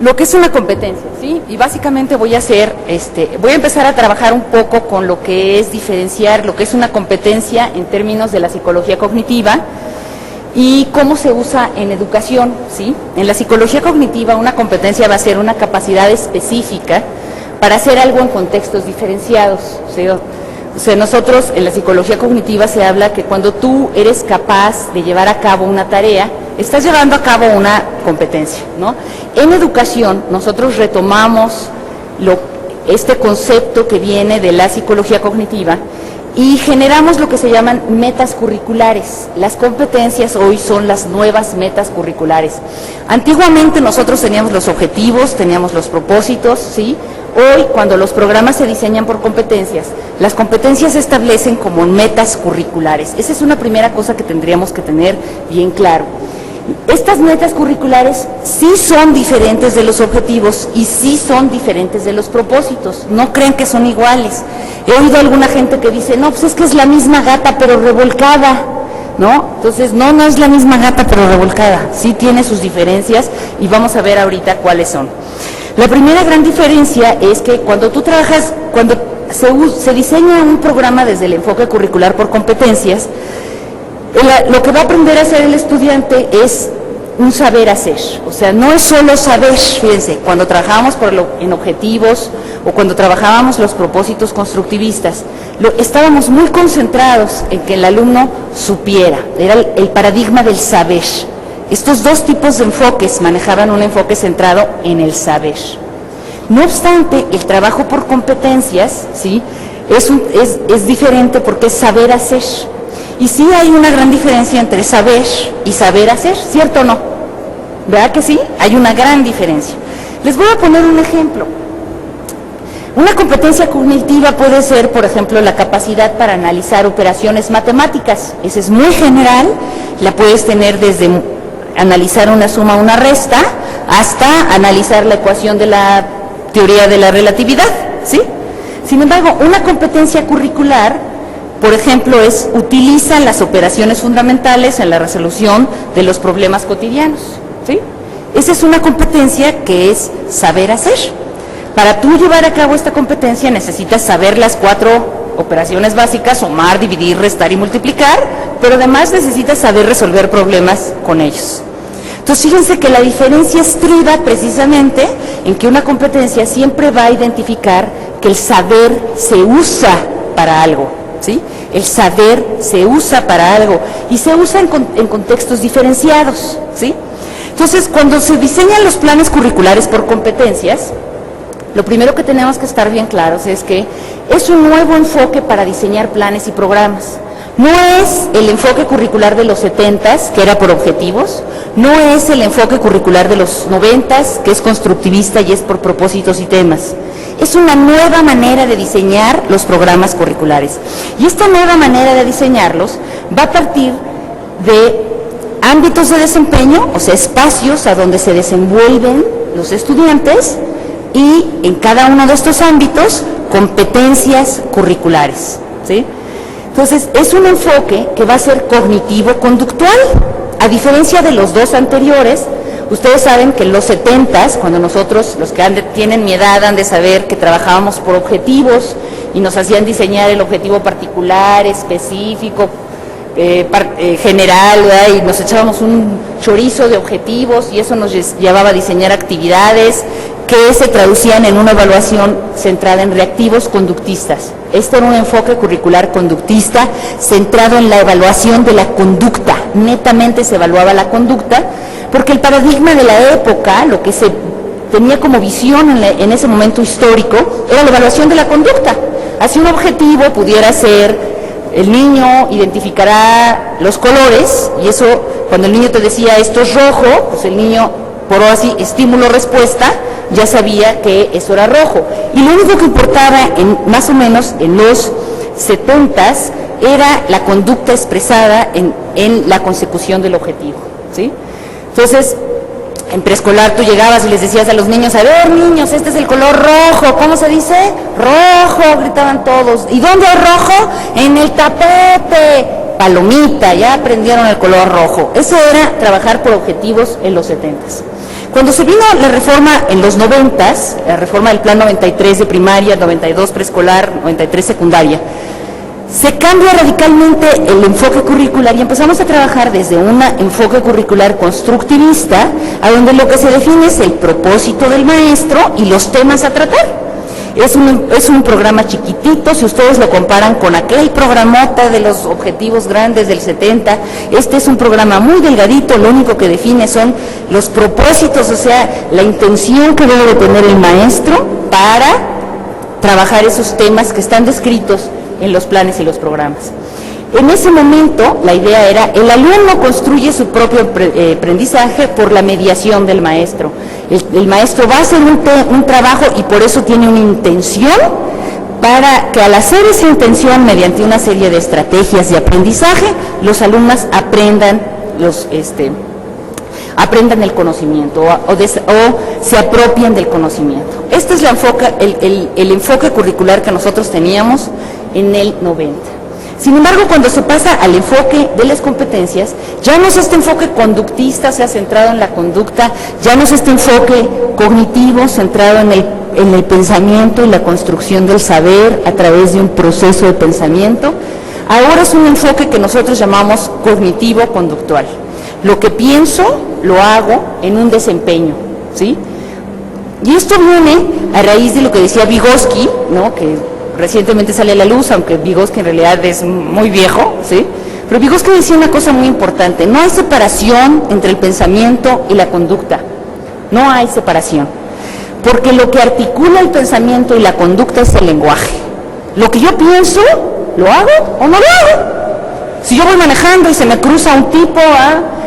lo que es una competencia, ¿sí? Y básicamente voy a empezar a trabajar un poco con lo que es diferenciar lo que es una competencia en términos de la psicología cognitiva y cómo se usa en educación, ¿sí? En la psicología cognitiva una competencia va a ser una capacidad específica para hacer algo en contextos diferenciados, ¿sí? O sea, nosotros en la psicología cognitiva se habla que cuando tú eres capaz de llevar a cabo una tarea, estás llevando a cabo una competencia, ¿no? En educación nosotros retomamos este concepto que viene de la psicología cognitiva y generamos lo que se llaman metas curriculares. Las competencias hoy son las nuevas metas curriculares. Antiguamente nosotros teníamos los objetivos, teníamos los propósitos, ¿sí? Hoy, cuando los programas se diseñan por competencias, las competencias se establecen como metas curriculares. Esa es una primera cosa que tendríamos que tener bien claro. Estas metas curriculares sí son diferentes de los objetivos y sí son diferentes de los propósitos. No crean que son iguales. He oído a alguna gente que dice, no, pues es que es la misma gata pero revolcada, ¿no? Entonces, no es la misma gata pero revolcada. Sí tiene sus diferencias y vamos a ver ahorita cuáles son. La primera gran diferencia es que cuando tú trabajas, cuando se diseña un programa desde el enfoque curricular por competencias, lo que va a aprender a hacer el estudiante es un saber hacer. O sea, no es solo saber, fíjense, cuando trabajábamos en objetivos o cuando trabajábamos los propósitos constructivistas, estábamos muy concentrados en que el alumno supiera, era el paradigma del saber. Estos dos tipos de enfoques manejaban un enfoque centrado en el saber. No obstante, el trabajo por competencias, ¿sí?, es diferente porque es saber hacer. Y sí hay una gran diferencia entre saber y saber hacer, ¿cierto o no? ¿Verdad que sí? Hay una gran diferencia. Les voy a poner un ejemplo. Una competencia cognitiva puede ser, por ejemplo, la capacidad para analizar operaciones matemáticas. Esa es muy general, la puedes tener desde analizar una suma o una resta hasta analizar la ecuación de la teoría de la relatividad, ¿sí? Sin embargo, una competencia curricular, por ejemplo, utiliza las operaciones fundamentales en la resolución de los problemas cotidianos, ¿sí? Esa es una competencia que es saber hacer. Para tú llevar a cabo esta competencia necesitas saber las 4 operaciones básicas, sumar, dividir, restar y multiplicar, pero además necesitas saber resolver problemas con ellos. Entonces, fíjense que la diferencia estriba precisamente en que una competencia siempre va a identificar que el saber se usa para algo, ¿sí? El saber se usa para algo y se usa en contextos diferenciados, ¿sí? Entonces, cuando se diseñan los planes curriculares por competencias, lo primero que tenemos que estar bien claros es que es un nuevo enfoque para diseñar planes y programas. No es el enfoque curricular de los 70s, que era por objetivos, no es el enfoque curricular de los 90s, que es constructivista y es por propósitos y temas. Es una nueva manera de diseñar los programas curriculares. Y esta nueva manera de diseñarlos va a partir de ámbitos de desempeño, o sea, espacios a donde se desenvuelven los estudiantes, y en cada uno de estos ámbitos, competencias curriculares, ¿sí? Entonces, es un enfoque que va a ser cognitivo-conductual, a diferencia de los dos anteriores. Ustedes saben que en los 70s, cuando nosotros, los que tienen mi edad, han de saber que trabajábamos por objetivos y nos hacían diseñar el objetivo particular, específico, general, ¿verdad? Y nos echábamos un chorizo de objetivos y eso nos llevaba a diseñar actividades que se traducían en una evaluación centrada en reactivos conductistas. Este era un enfoque curricular conductista centrado en la evaluación de la conducta. Netamente se evaluaba la conducta, porque el paradigma de la época, lo que se tenía como visión en ese momento histórico, era la evaluación de la conducta. Así un objetivo pudiera ser, el niño identificará los colores, y eso, cuando el niño te decía esto es rojo, pues el niño, por así, estímulo-respuesta, ya sabía que eso era rojo. Y lo único que importaba, más o menos en los 70s, era la conducta expresada en la consecución del objetivo, ¿sí? Entonces, en preescolar tú llegabas y les decías a los niños, a ver niños, este es el color rojo, ¿cómo se dice? Rojo, gritaban todos. ¿Y dónde hay rojo? En el tapete. Palomita, ya aprendieron el color rojo. Eso era trabajar por objetivos en los 70s. Cuando se vino la reforma en los 90s, la reforma del Plan 93 de primaria, 92 preescolar, 93 secundaria, se cambia radicalmente el enfoque curricular y empezamos a trabajar desde un enfoque curricular constructivista, a donde lo que se define es el propósito del maestro y los temas a tratar. Es un programa chiquitito, si ustedes lo comparan con aquel programota de los objetivos grandes del 70, este es un programa muy delgadito, lo único que define son los propósitos, o sea, la intención que debe de tener el maestro para trabajar esos temas que están descritos en los planes y los programas. En ese momento, la idea era, el alumno construye su propio aprendizaje por la mediación del maestro. El maestro va a hacer un trabajo y por eso tiene una intención, para que al hacer esa intención mediante una serie de estrategias de aprendizaje, los alumnos aprendan el conocimiento o se apropien del conocimiento. Este es el enfoque curricular que nosotros teníamos en el 90. Sin embargo, cuando se pasa al enfoque de las competencias, ya no es este enfoque conductista, o sea, centrado en la conducta, ya no es este enfoque cognitivo, centrado en el pensamiento y la construcción del saber a través de un proceso de pensamiento. Ahora es un enfoque que nosotros llamamos cognitivo-conductual. Lo que pienso, lo hago en un desempeño, ¿sí? Y esto viene a raíz de lo que decía Vygotsky, ¿no?, que recientemente sale a la luz, aunque Vygotsky en realidad es muy viejo, ¿sí? Pero Vygotsky decía una cosa muy importante: no hay separación entre el pensamiento y la conducta, no hay separación, porque lo que articula el pensamiento y la conducta es el lenguaje. Lo que yo pienso, ¿lo hago o no lo hago? Si yo voy manejando y se me cruza un tipo,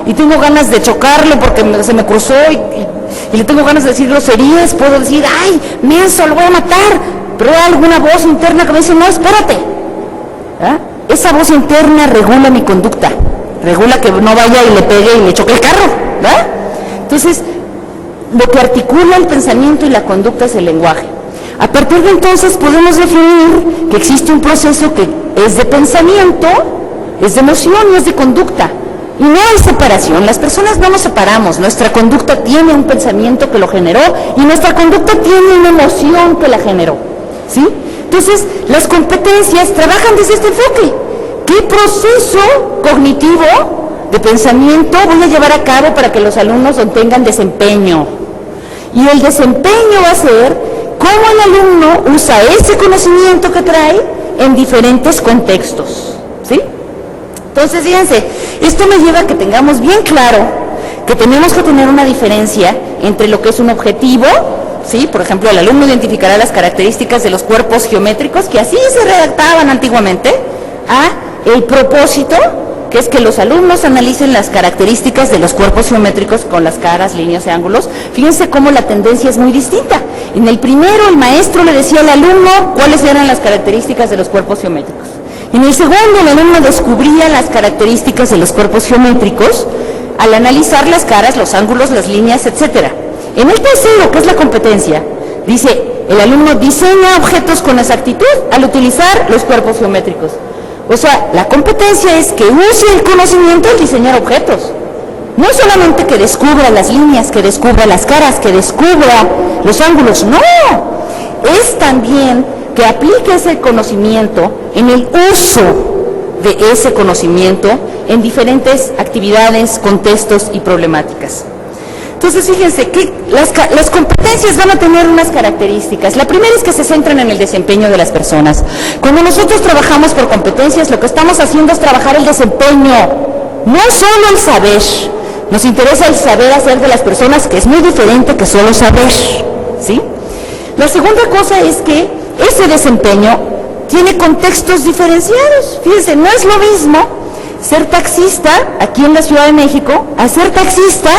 y tengo ganas de chocarlo porque se me cruzó y le tengo ganas de decir groserías, puedo decir, ¡ay, menso, lo voy a matar! Pero hay alguna voz interna que me dice, no, espérate. Esa voz interna regula mi conducta, regula que no vaya y le pegue y le choque el carro, ¿verdad? Entonces, lo que articula el pensamiento y la conducta es el lenguaje. A partir de entonces podemos definir que existe un proceso que es de pensamiento, es de emoción y es de conducta. Y no hay separación, las personas no nos separamos, nuestra conducta tiene un pensamiento que lo generó y nuestra conducta tiene una emoción que la generó. ¿Sí? Entonces, las competencias trabajan desde este enfoque. ¿Qué proceso cognitivo de pensamiento voy a llevar a cabo para que los alumnos obtengan desempeño? Y el desempeño va a ser cómo el alumno usa ese conocimiento que trae en diferentes contextos. ¿Sí? Entonces, fíjense, esto me lleva a que tengamos bien claro que tenemos que tener una diferencia entre lo que es un objetivo, ¿sí? Por ejemplo, el alumno identificará las características de los cuerpos geométricos, que así se redactaban antiguamente, a el propósito, que es que los alumnos analicen las características de los cuerpos geométricos con las caras, líneas y ángulos. Fíjense cómo la tendencia es muy distinta. En el primero, el maestro le decía al alumno cuáles eran las características de los cuerpos geométricos. En el segundo, el alumno descubría las características de los cuerpos geométricos al analizar las caras, los ángulos, las líneas, etcétera. En el tercero, que es la competencia, dice, el alumno diseña objetos con exactitud al utilizar los cuerpos geométricos. O sea, la competencia es que use el conocimiento al diseñar objetos. No es solamente que descubra las líneas, que descubra las caras, que descubra los ángulos, no. Es también que aplique ese conocimiento en el uso de ese conocimiento en diferentes actividades, contextos y problemáticas. Entonces, fíjense que las competencias van a tener unas características. La primera es que se centran en el desempeño de las personas. Cuando nosotros trabajamos por competencias, lo que estamos haciendo es trabajar el desempeño, no solo el saber. Nos interesa el saber hacer de las personas, que es muy diferente que solo saber, ¿sí? La segunda cosa es que ese desempeño tiene contextos diferenciados. Fíjense, no es lo mismo ser taxista aquí en la Ciudad de México a ser taxista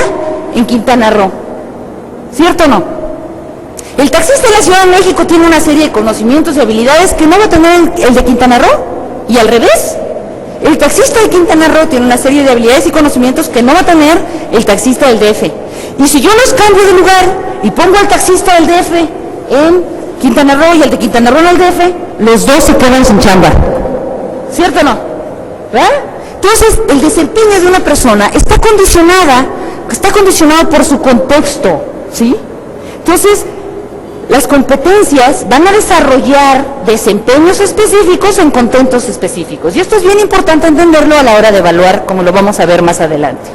en Quintana Roo, ¿cierto o no? El taxista de la Ciudad de México tiene una serie de conocimientos y habilidades que no va a tener el de Quintana Roo, y al revés. El taxista de Quintana Roo tiene una serie de habilidades y conocimientos que no va a tener el taxista del DF. Y si yo los cambio de lugar y pongo al taxista del DF en Quintana Roo y el de Quintana Roo en el DF, los dos se quedan sin chamba, ¿cierto o no? ¿Verdad? Entonces, el desempeño de una persona está condicionada porque está condicionado por su contexto, ¿sí? Entonces, las competencias van a desarrollar desempeños específicos en contextos específicos. Y esto es bien importante entenderlo a la hora de evaluar, como lo vamos a ver más adelante.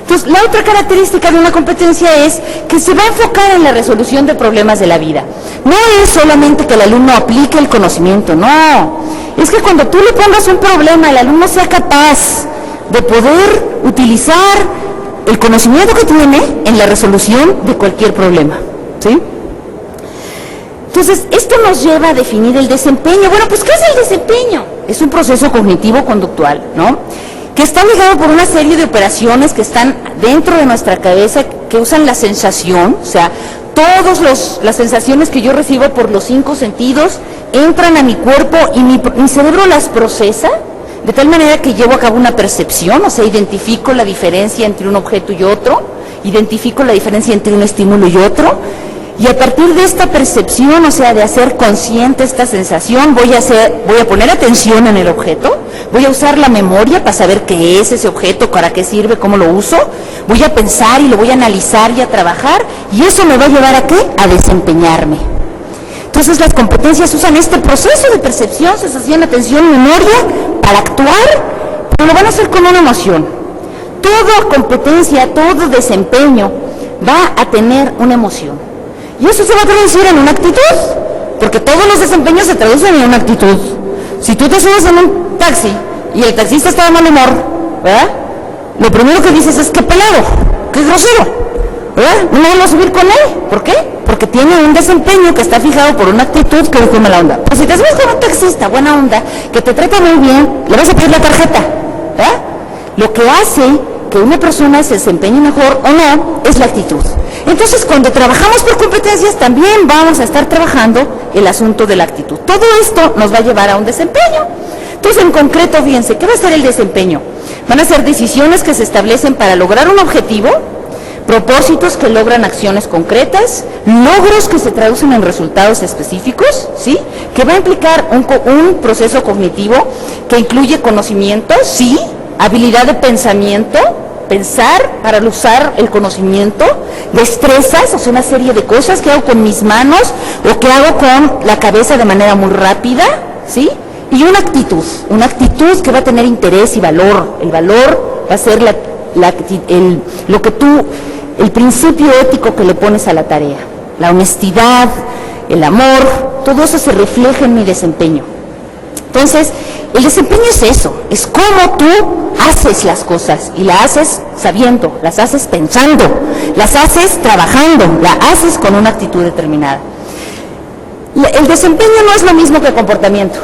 Entonces, la otra característica de una competencia es que se va a enfocar en la resolución de problemas de la vida. No es solamente que el alumno aplique el conocimiento, no. Es que cuando tú le pongas un problema, el alumno sea capaz de poder utilizar el conocimiento que tiene en la resolución de cualquier problema, ¿sí? Entonces, esto nos lleva a definir el desempeño. Bueno, pues, ¿qué es el desempeño? Es un proceso cognitivo-conductual, ¿no?, que está ligado por una serie de operaciones que están dentro de nuestra cabeza, que usan la sensación, o sea, todas las sensaciones que yo recibo por los 5 sentidos entran a mi cuerpo y mi cerebro las procesa, de tal manera que llevo a cabo una percepción, o sea, identifico la diferencia entre un objeto y otro, identifico la diferencia entre un estímulo y otro, y a partir de esta percepción, o sea, de hacer consciente esta sensación, voy a poner atención en el objeto, voy a usar la memoria para saber qué es ese objeto, para qué sirve, cómo lo uso, voy a pensar y lo voy a analizar y a trabajar, y eso me va a llevar ¿a qué? A desempeñarme. Entonces las competencias usan este proceso de percepción, sensación, atención, memoria, para actuar, pero lo van a hacer con una emoción. Toda competencia, todo desempeño va a tener una emoción. Y eso se va a traducir en una actitud, porque todos los desempeños se traducen en una actitud. Si tú te subes en un taxi y el taxista está de mal humor, ¿verdad?, lo primero que dices es que pelado, que grosero, ¿verdad? No me voy a subir con él. ¿Por qué? Porque tiene un desempeño que está fijado por una actitud que es de mala onda. Pues si te subes con un taxista buena onda, que te trata muy bien, le vas a pedir la tarjeta, ¿verdad? Lo que hace que una persona se desempeñe mejor o no es la actitud. Entonces, cuando trabajamos por competencias, también vamos a estar trabajando el asunto de la actitud. Todo esto nos va a llevar a un desempeño. Entonces, en concreto, fíjense, ¿qué va a ser el desempeño? Van a ser decisiones que se establecen para lograr un objetivo, propósitos que logran acciones concretas, logros que se traducen en resultados específicos, ¿sí?, que va a implicar un proceso cognitivo que incluye conocimiento, sí, habilidad de pensamiento, pensar para usar el conocimiento, destrezas, o sea, una serie de cosas que hago con mis manos o que hago con la cabeza de manera muy rápida, ¿sí? Y una actitud que va a tener interés y valor. El valor va a ser el principio ético que le pones a la tarea. La honestidad, el amor, todo eso se refleja en mi desempeño. Entonces, el desempeño es eso, es cómo tú haces las cosas, y las haces sabiendo, las haces pensando, las haces trabajando, las haces con una actitud determinada. El desempeño no es lo mismo que el comportamiento,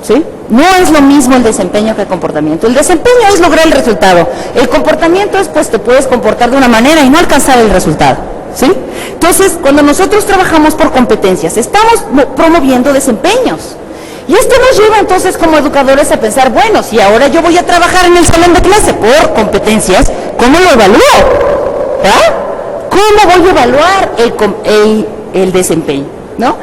¿sí? No es lo mismo el desempeño que el comportamiento. El desempeño es lograr el resultado. El comportamiento es, pues, te puedes comportar de una manera y no alcanzar el resultado, ¿sí? Entonces, cuando nosotros trabajamos por competencias, estamos promoviendo desempeños. Y esto nos lleva entonces como educadores a pensar, bueno, si ahora yo voy a trabajar en el salón de clase por competencias, ¿cómo lo evalúo? ¿Ah? ¿Cómo voy a evaluar el desempeño? ¿No?